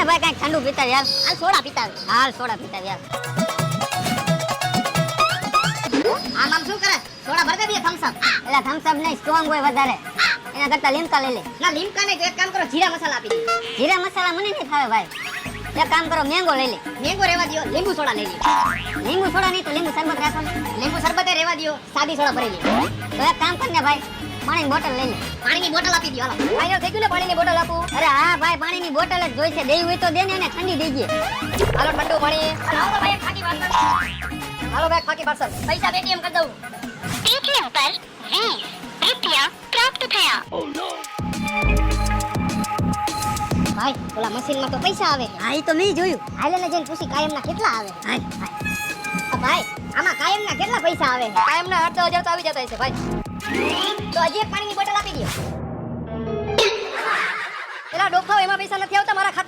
હાલે ભાઈ કઈ ઠંડુ પીતા યાર. હાલ સોડા પીતા આવે. હાલ સોડા પીતા યાર. આમ આમ શું કરે? સોડા ભર દે બે થમ્સ અપ. એટલે થમ્સ અપ નહીં, સ્ટ્રોંગ હોય વધારે. એના કરતા લીમકા લઈ લે. ના લીમકા નહીં તો એક કામ કરો જીરા મસાલા આપી દે. જીરા મસાલા મને નહીં ફાવે ભાઈ. એક કામ કરો, મેંગો લઈ લે. મેંગો રેવા દ્યો, લીંબુ સોડા લઈ લે. લીંબુ સોડા નહીં તો લીંબુ શરબત રાખો ને. લીંબુ શરબતે રેવા દ્યો, સાદી સોડા ભરી લે. તો એક કામ કર ને ભાઈ, પાણીની બોટલ લઈ લે. પાણીની બોટલ આપી દ્યો હાલો. ફાઈનલ થઈ ગયું ને પાણીની બોટલ આપું. અરે હા ભાઈ, પાણીની બોટલ જ જોઈશે. દેવી હોય તો દે ને, એને ઠંડી દેજે. હાલો ઠંડુ પાણી. હાલો ભાઈ એક ખાકી પાર્સલ. હાલો ભાઈ ખાકી પાર્સલ. પૈસા પેટીએમ કરી દઉં. पेटीएम पर 20 रुपया प्राप्त થયા। ભાઈ ઓલા મશીનમાં તો પૈસા આવે. હા ઈ તો મેં જોયું. હાલે ને જઈને પૂછી કાયમના કેટલા આવે. હાલ. ભાઈ આમાં કાયમના કેટલા પૈસા આવે? કાયમના 8,000 તો આવી જતા હશે ભાઈ. તો હજી એક પાણીની બોટલ આપી દો. એલા ડોફાઓ એમાં પૈસા નથી આવતા મારા ખાતા